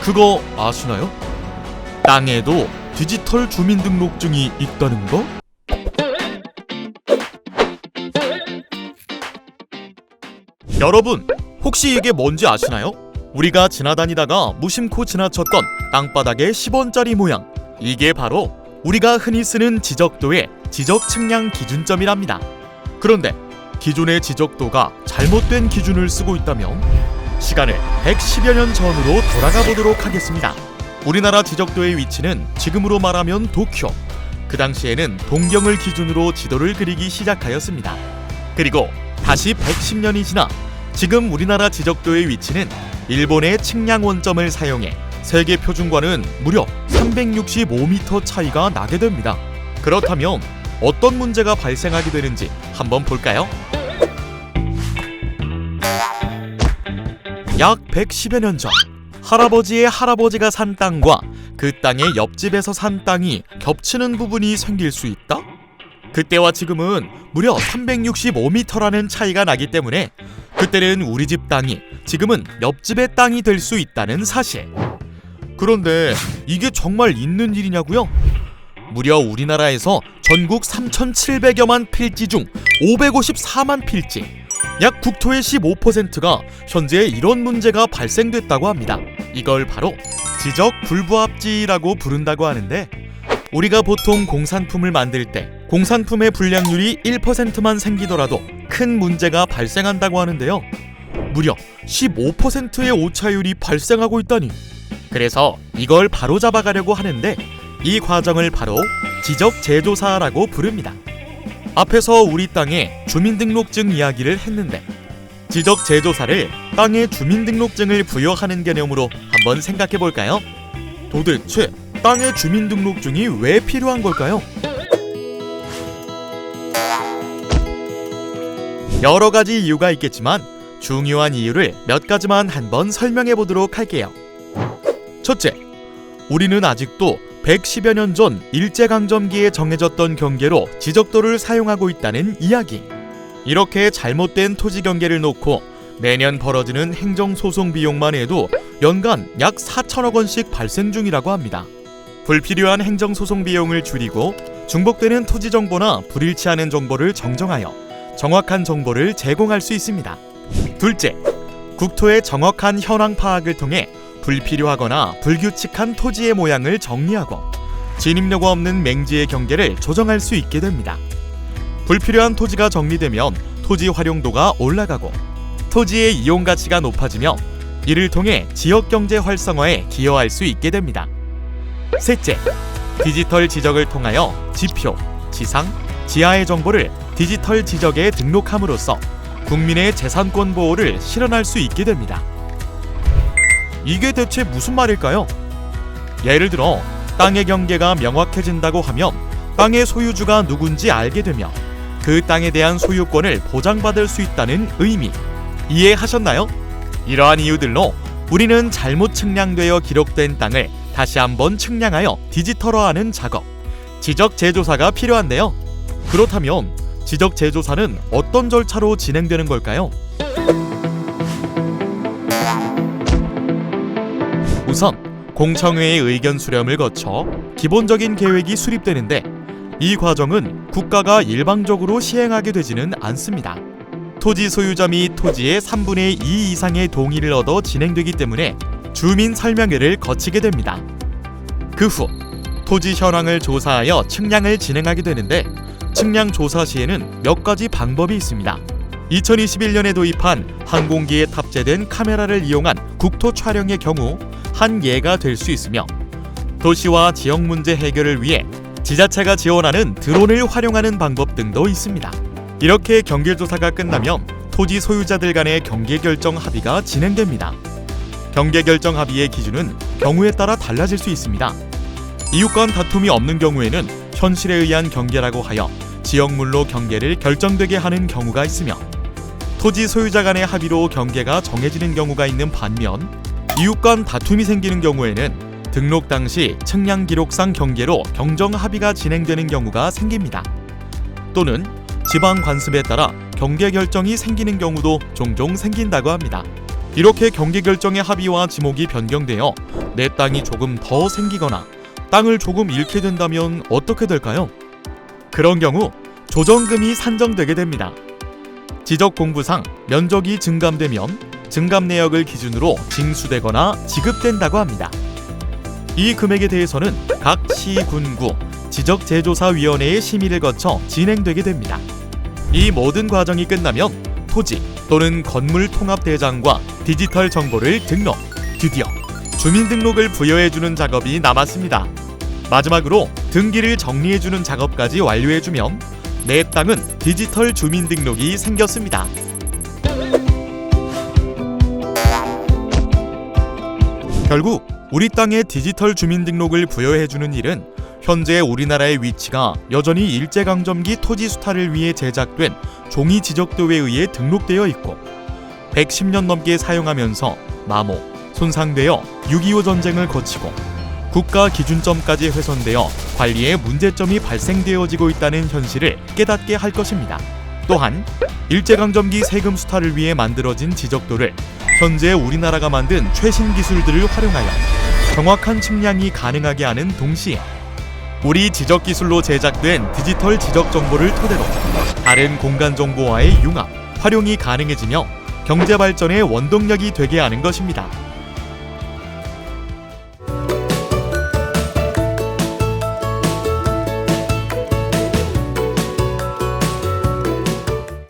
그거 아시나요? 땅에도 디지털 주민등록증이 있다는 거? 여러분, 혹시 이게 뭔지 아시나요? 우리가 지나다니다가 무심코 지나쳤던 땅바닥의 10원짜리 모양, 이게 바로 우리가 흔히 쓰는 지적도의 지적 측량 기준점이랍니다. 그런데 기존의 지적도가 잘못된 기준을 쓰고 있다면 시간을 110여 년 전으로 돌아가 보도록 하겠습니다. 우리나라 지적도의 위치는 지금으로 말하면 도쿄. 그 당시에는 동경을 기준으로 지도를 그리기 시작하였습니다. 그리고 다시 110년이 지나 지금 우리나라 지적도의 위치는 일본의 측량 원점을 사용해 세계 표준과는 무려 365m 차이가 나게 됩니다. 그렇다면 어떤 문제가 발생하게 되는지 한번 볼까요? 약 110여 년 전, 할아버지의 할아버지가 산 땅과 그 땅의 옆집에서 산 땅이 겹치는 부분이 생길 수 있다? 그때와 지금은 무려 365m라는 차이가 나기 때문에 그때는 우리 집 땅이 지금은 옆집의 땅이 될 수 있다는 사실. 그런데 이게 정말 있는 일이냐고요? 무려 우리나라에서 전국 3,700여만 필지 중 554만 필지, 약 국토의 15%가 현재 이런 문제가 발생됐다고 합니다. 이걸 바로 지적 불부합지라고 부른다고 하는데, 우리가 보통 공산품을 만들 때 공산품의 불량률이 1%만 생기더라도 큰 문제가 발생한다고 하는데요. 무려 15%의 오차율이 발생하고 있다니. 그래서 이걸 바로잡아가려고 하는데 이 과정을 바로 지적 재조사라고 부릅니다. 앞에서 우리 땅의 주민등록증 이야기를 했는데, 지적 재조사를 땅에 주민등록증을 부여하는 개념으로 한번 생각해 볼까요? 도대체 땅에 주민등록증이 왜 필요한 걸까요? 여러 가지 이유가 있겠지만 중요한 이유를 몇 가지만 한번 설명해 보도록 할게요. 첫째, 우리는 아직도 110여 년 전 일제강점기에 정해졌던 경계로 지적도를 사용하고 있다는 이야기. 이렇게 잘못된 토지 경계를 놓고 매년 벌어지는 행정소송 비용만 해도 연간 약 4천억 원씩 발생 중이라고 합니다. 불필요한 행정소송 비용을 줄이고 중복되는 토지 정보나 불일치하는 정보를 정정하여 정확한 정보를 제공할 수 있습니다. 둘째, 국토의 정확한 현황 파악을 통해 불필요하거나 불규칙한 토지의 모양을 정리하고 진입로가 없는 맹지의 경계를 조정할 수 있게 됩니다. 불필요한 토지가 정리되면 토지 활용도가 올라가고 토지의 이용 가치가 높아지며 이를 통해 지역 경제 활성화에 기여할 수 있게 됩니다. 셋째, 디지털 지적을 통하여 지표, 지상, 지하의 정보를 디지털 지적에 등록함으로써 국민의 재산권 보호를 실현할 수 있게 됩니다. 이게 대체 무슨 말일까요? 예를 들어 땅의 경계가 명확해진다고 하면 땅의 소유주가 누군지 알게 되며 그 땅에 대한 소유권을 보장받을 수 있다는 의미. 이해하셨나요? 이러한 이유들로 우리는 잘못 측량되어 기록된 땅을 다시 한번 측량하여 디지털화하는 작업, 지적 재조사가 필요한데요. 그렇다면 지적 재조사는 어떤 절차로 진행되는 걸까요? 우선 공청회의 의견 수렴을 거쳐 기본적인 계획이 수립되는데, 이 과정은 국가가 일방적으로 시행하게 되지는 않습니다. 토지 소유자 및 토지의 3분의 2 이상의 동의를 얻어 진행되기 때문에 주민 설명회를 거치게 됩니다. 그 후 토지 현황을 조사하여 측량을 진행하게 되는데, 측량 조사 시에는 몇 가지 방법이 있습니다. 2021년에 도입한 항공기에 탑재된 카메라를 이용한 국토 촬영의 경우 한 예가 될 수 있으며, 도시와 지역 문제 해결을 위해 지자체가 지원하는 드론을 활용하는 방법 등도 있습니다. 이렇게 경계조사가 끝나면 토지 소유자들 간의 경계결정 합의가 진행됩니다. 경계결정 합의의 기준은 경우에 따라 달라질 수 있습니다. 이웃 간 다툼이 없는 경우에는 현실에 의한 경계라고 하여 지역물로 경계를 결정되게 하는 경우가 있으며, 토지 소유자 간의 합의로 경계가 정해지는 경우가 있는 반면, 이웃 간 다툼이 생기는 경우에는 등록 당시 측량 기록상 경계로 경정 합의가 진행되는 경우가 생깁니다. 또는 지방 관습에 따라 경계 결정이 생기는 경우도 종종 생긴다고 합니다. 이렇게 경계 결정의 합의와 지목이 변경되어 내 땅이 조금 더 생기거나 땅을 조금 잃게 된다면 어떻게 될까요? 그런 경우 조정금이 산정되게 됩니다. 지적 공부상 면적이 증감되면 증감 내역을 기준으로 징수되거나 지급된다고 합니다. 이 금액에 대해서는 각 시, 군, 구 지적재조사위원회의 심의를 거쳐 진행되게 됩니다. 이 모든 과정이 끝나면 토지 또는 건물 통합대장과 디지털 정보를 등록, 드디어 주민등록을 부여해주는 작업이 남았습니다. 마지막으로 등기를 정리해주는 작업까지 완료해주면 내 땅은 디지털 주민등록이 생겼습니다. 결국 우리 땅에 디지털 주민등록을 부여해주는 일은 현재 우리나라의 위치가 여전히 일제강점기 토지 수탈을 위해 제작된 종이 지적도에 의해 등록되어 있고 110년 넘게 사용하면서 마모, 손상되어 6.25 전쟁을 거치고 국가 기준점까지 훼손되어 관리에 문제점이 발생되어지고 있다는 현실을 깨닫게 할 것입니다. 또한 일제강점기 세금 수탈을 위해 만들어진 지적도를 현재 우리나라가 만든 최신 기술들을 활용하여 정확한 측량이 가능하게 하는 동시에 우리 지적기술로 제작된 디지털 지적 정보를 토대로 다른 공간 정보와의 융합, 활용이 가능해지며 경제 발전의 원동력이 되게 하는 것입니다.